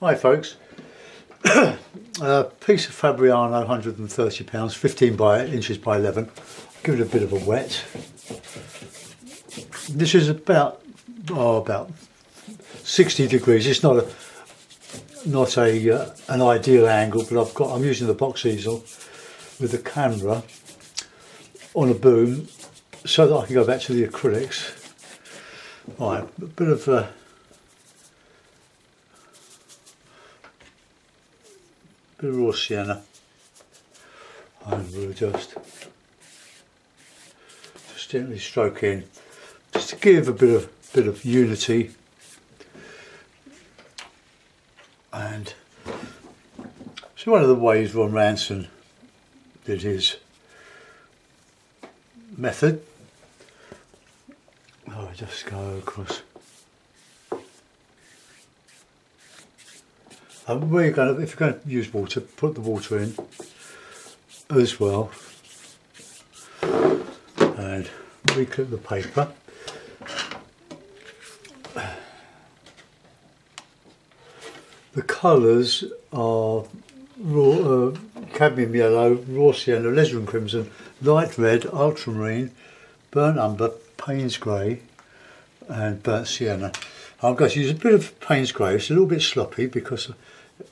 Hi folks, a piece of Fabriano, £130, 15 inches by 11. Give it a bit of a wet. This is about 60 degrees. It's not an ideal angle, but I'm using the box easel with the camera on a boom so that I can go back to the acrylics. Right, a bit of raw sienna, and we'll just gently stroke in, just to give a bit of unity. And so one of the ways Ron Ranson did his method, I just go across. If you're going to use water, put the water in as well, and reclip the paper. The colours are raw, cadmium yellow, raw sienna, alizarin crimson, light red, ultramarine, burnt umber, Payne's grey, and burnt sienna. I'm going to use a bit of Payne's grey. It's a little bit sloppy because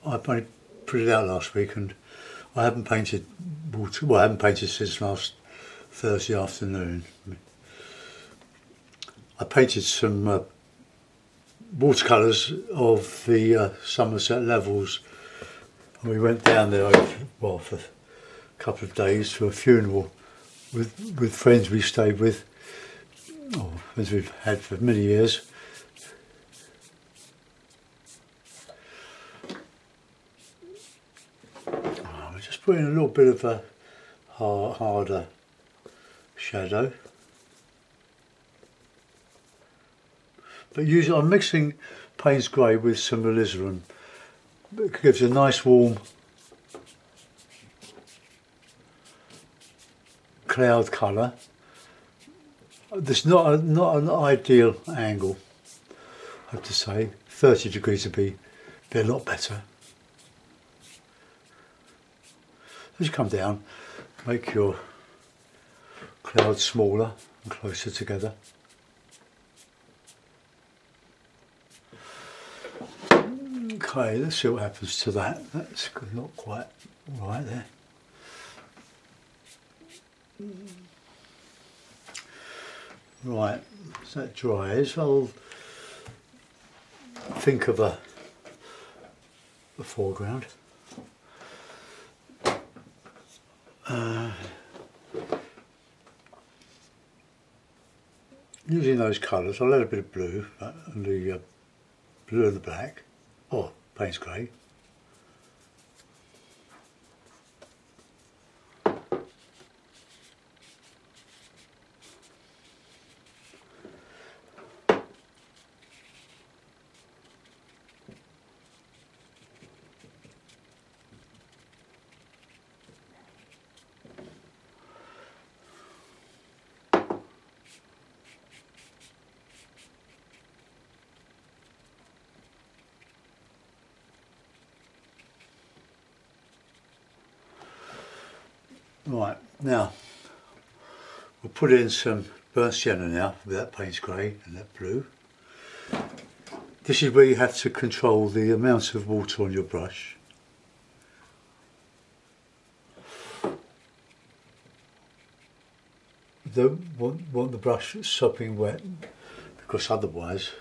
I've only put it out last week and I haven't painted water. Well, I haven't painted since last Thursday afternoon. I painted some watercolours of the Somerset levels, and we went down there for a couple of days to a funeral with friends we stayed with, or friends we've had for many years. We're just putting a little bit of a harder shadow. But usually I'm mixing Payne's grey with some alizarin. It gives a nice warm cloud colour. This is not an ideal angle, I have to say. 30 degrees would be a lot better. As you come down, make your clouds smaller and closer together. Okay, let's see what happens to that. That's not quite right there. Right, as that dries, I'll think of a foreground. Using those colours, I'll add a bit of blue, and the blue and the black, or Payne's grey. Right, now we'll put in some burnt sienna now with that Payne's grey and that blue. This is where you have to control the amount of water on your brush. Don't want the brush sopping wet, because otherwise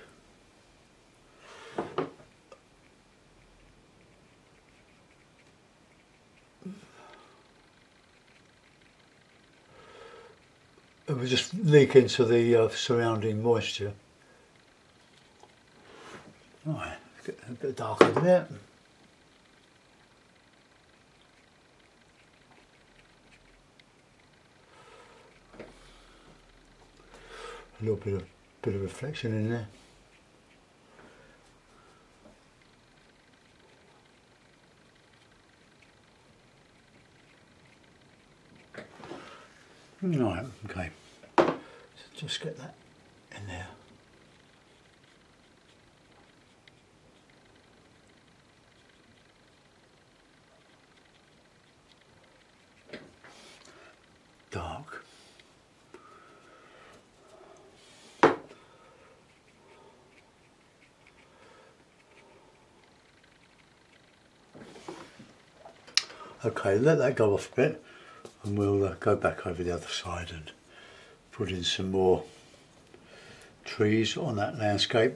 it will just leak into the surrounding moisture. Right, get a bit darker there. A little bit of reflection in there. Right, okay. So just get that in there. Okay, let that go off a bit and we'll go back over the other side and put in some more trees on that landscape.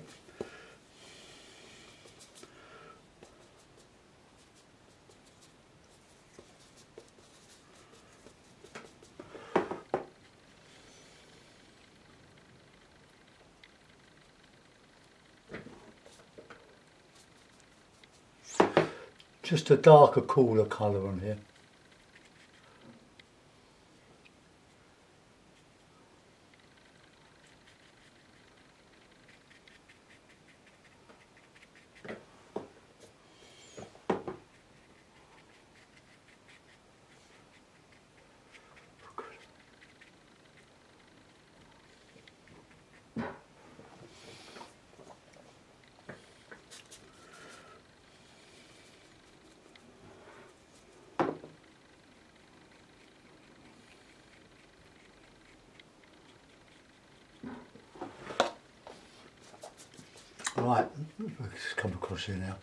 Just a darker, cooler colour on here. Right, let's come across here now.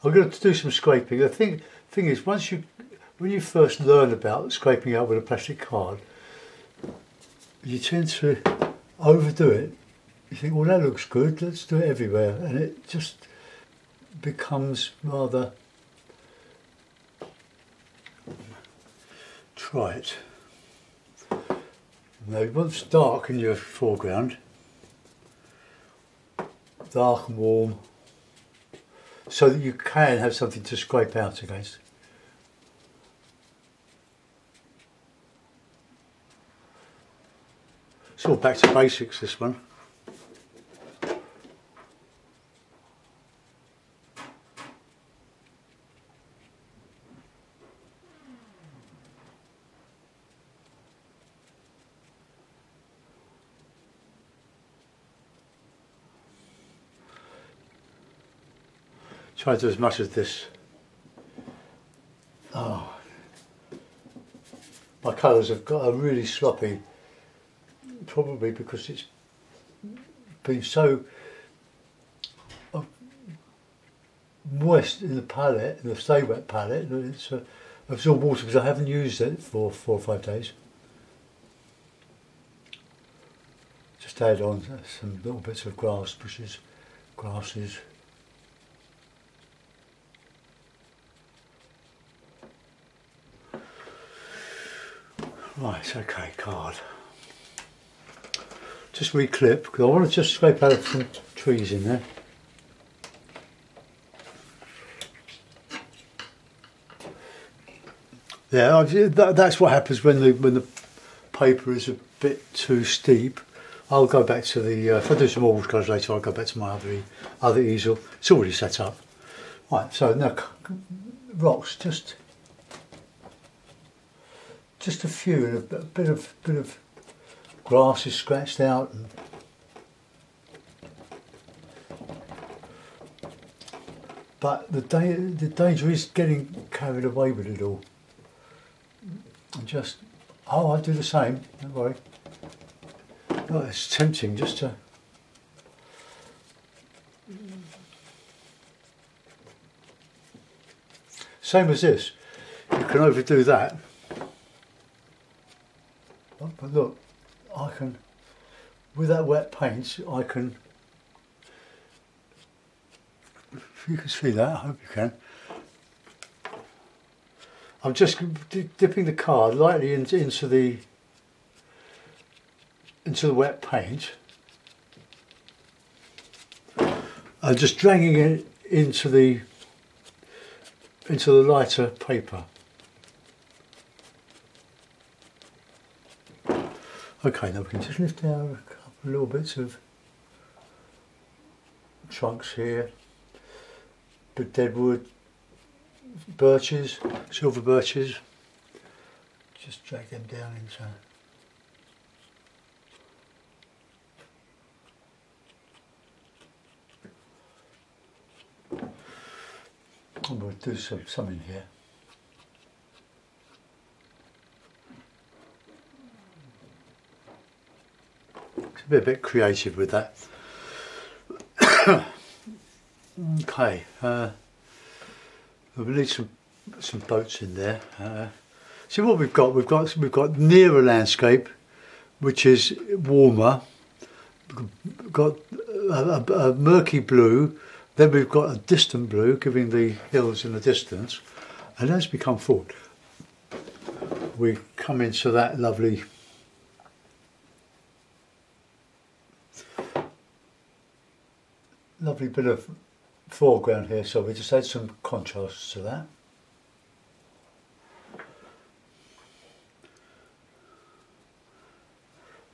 I'm going to do some scraping. The thing is, when you first learn about scraping out with a plastic card, you tend to overdo it. You think, well, that looks good, let's do it everywhere, and it just becomes rather trite. Now you want it dark in your foreground, dark and warm, so that you can have something to scrape out against. It's all back to basics, this one. Try to do as much as this. Oh, my colours have got a really sloppy, probably because it's been so moist in the palette, in the stay wet palette, that it's absorbed water because I haven't used it for 4 or 5 days. Just add on some little bits of grass, bushes, grasses. Right, okay, card. Just reclip, because I want to just scrape out some trees in there. Yeah, that's what happens when the paper is a bit too steep. I'll go back to the, if I do some more watercolours later, I'll go back to my other easel. It's already set up. Right, so now rocks, just a few, and a bit of grass is scratched out, and but the danger is getting carried away with it all. And just, oh, I do the same, don't worry. Oh, it's tempting just to same as this. You can overdo that. But look, I can, with that wet paint, I can, if you can see that, I hope you can. I'm just dipping the card lightly into the wet paint and just dragging it into the lighter paper. Okay, now we can just lift out a couple of little bits of trunks here, bit dead wood, birches, silver birches. Just drag them down into. I'm going to do some in here. be a bit creative with that. Okay, we need some boats in there. See what we've got. We've got near a landscape, which is warmer. We've got a murky blue. Then we've got a distant blue, giving the hills in the distance. And as we come forward, we come into that lovely bit of foreground here, so we just add some contrast to that.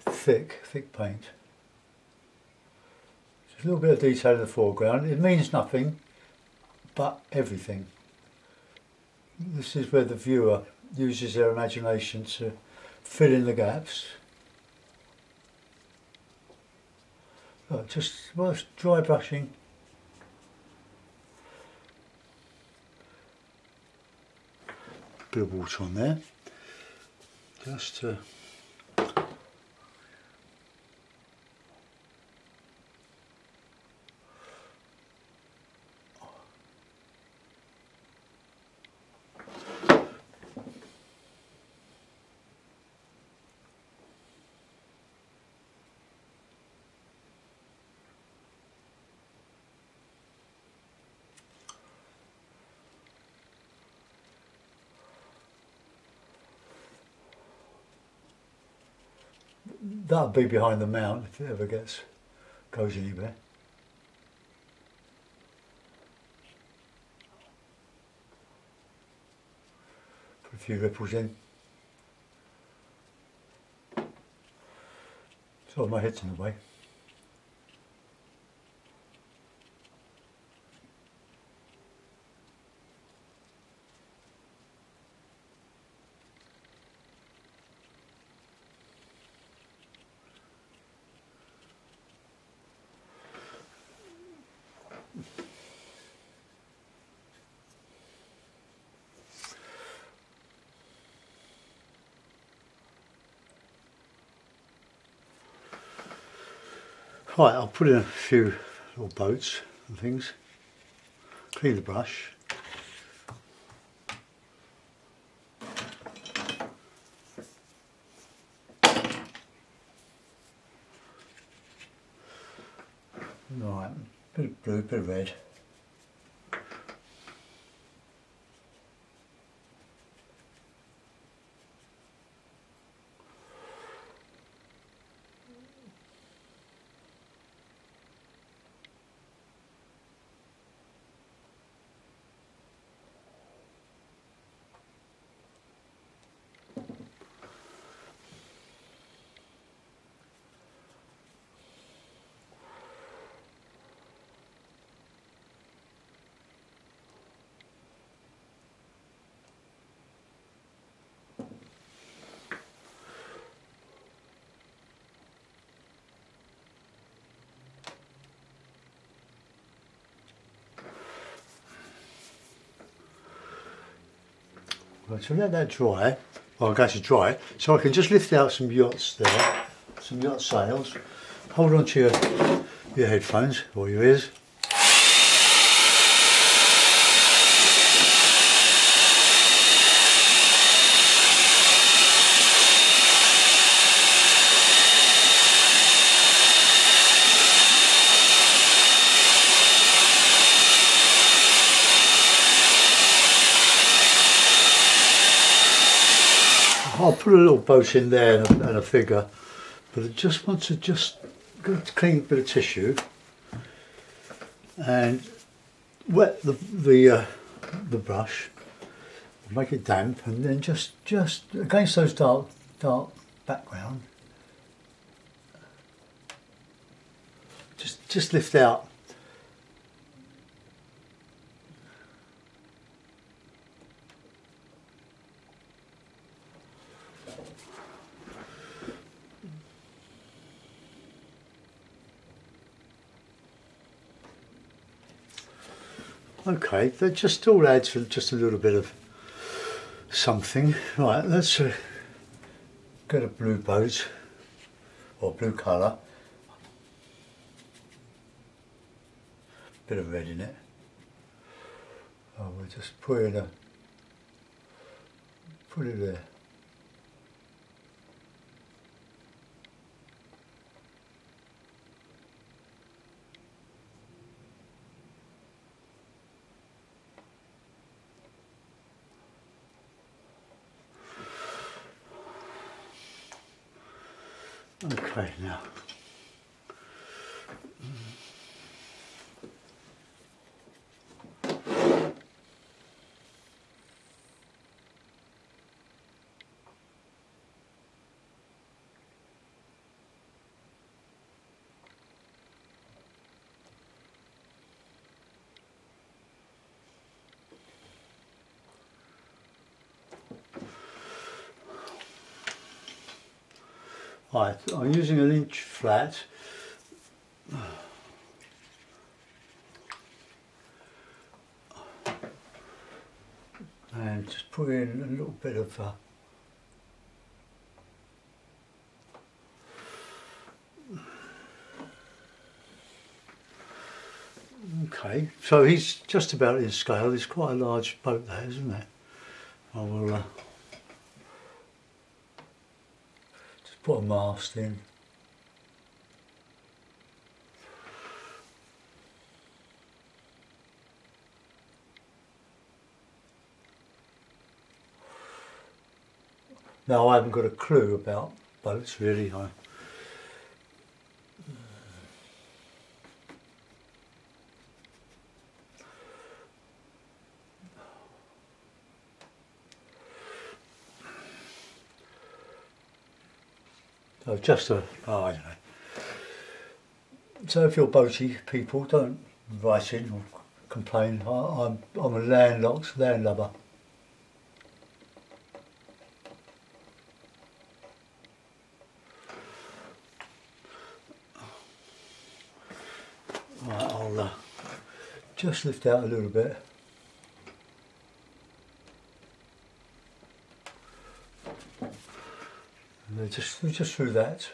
Thick paint. Just a little bit of detail in the foreground. It means nothing, but everything. This is where the viewer uses their imagination to fill in the gaps. Just dry brushing. Bit of water on there, just to that'll be behind the mount if it ever goes anywhere. Put a few ripples in. So my head's in the way. Right, I'll put in a few little boats and things, clean the brush. Right, bit of blue, bit of red. Right, so let that dry. Well, I'm going to dry it, so I can just lift out some yachts there, some yacht sails. Hold on to your headphones or your ears. I'll put a little boat in there and a figure, but I just want to go to clean a bit of tissue and wet the brush, make it damp, and then just against those dark background, just lift out. Okay, that just all adds just a little bit of something. Right, let's get a blue boat or blue colour bit of red in it. We'll just put it there. Okay, now. Right, I'm using an inch flat. And just put in a little bit of okay, so he's just about in scale. It's quite a large boat there, isn't it? I will just put a mast in. Now I haven't got a clue about boats really. So just I don't know. So if you're boaty people, don't write in or complain. I'm a landlocked landlubber. Right, I'll just lift out a little bit. And just through that.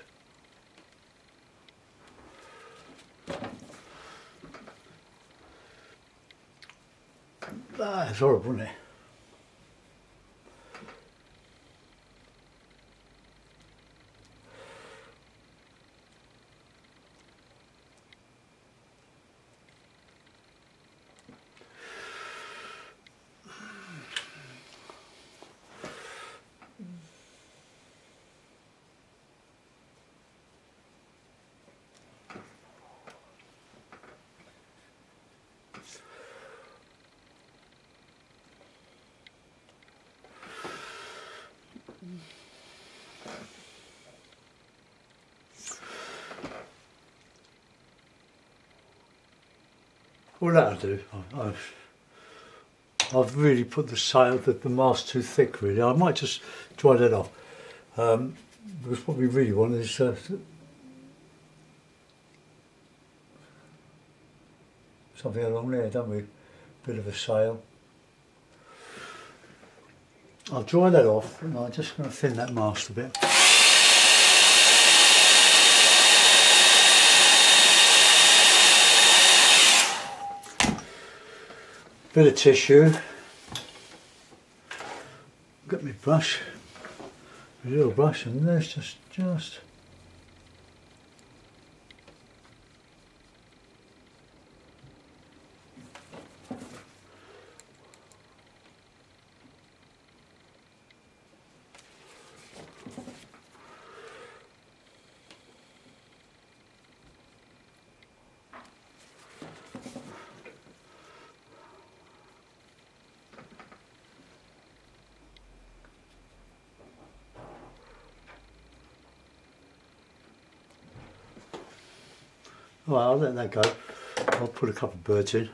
It's horrible, isn't it? Well, that'll do. I've really put the sail, the mast too thick really. I might just dry that off. Because what we really want is something along there, don't we? Bit of a sail. I'll dry that off and I'm just going to thin that mast a bit. Bit of tissue. Got my brush, a little brush, and there's just. Right, I'll let that go. I'll put a couple of birds in.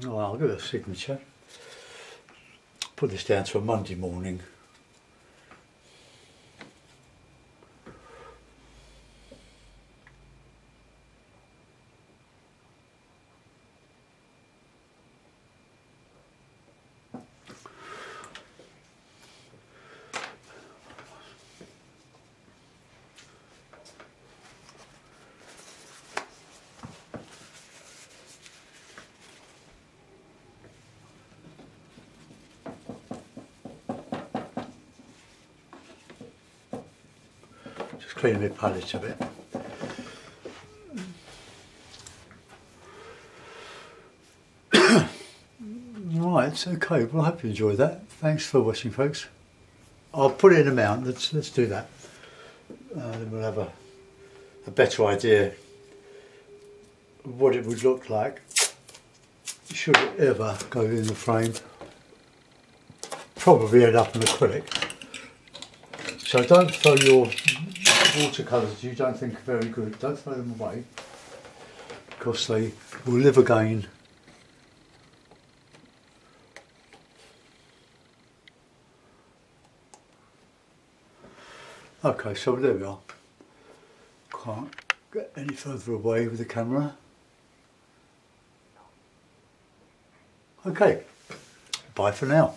Oh, I'll give it a signature. Put this down to a Monday morning. Just clean my palette a bit. Right, okay, well I hope you enjoyed that. Thanks for watching, folks. I'll put it in a mount, let's do that. Then we'll have a better idea of what it would look like should it ever go in the frame. Probably end up in acrylic. So don't throw your watercolours you don't think are very good, don't throw them away, because they will live again. Okay, so there we are. Can't get any further away with the camera. Okay, bye for now.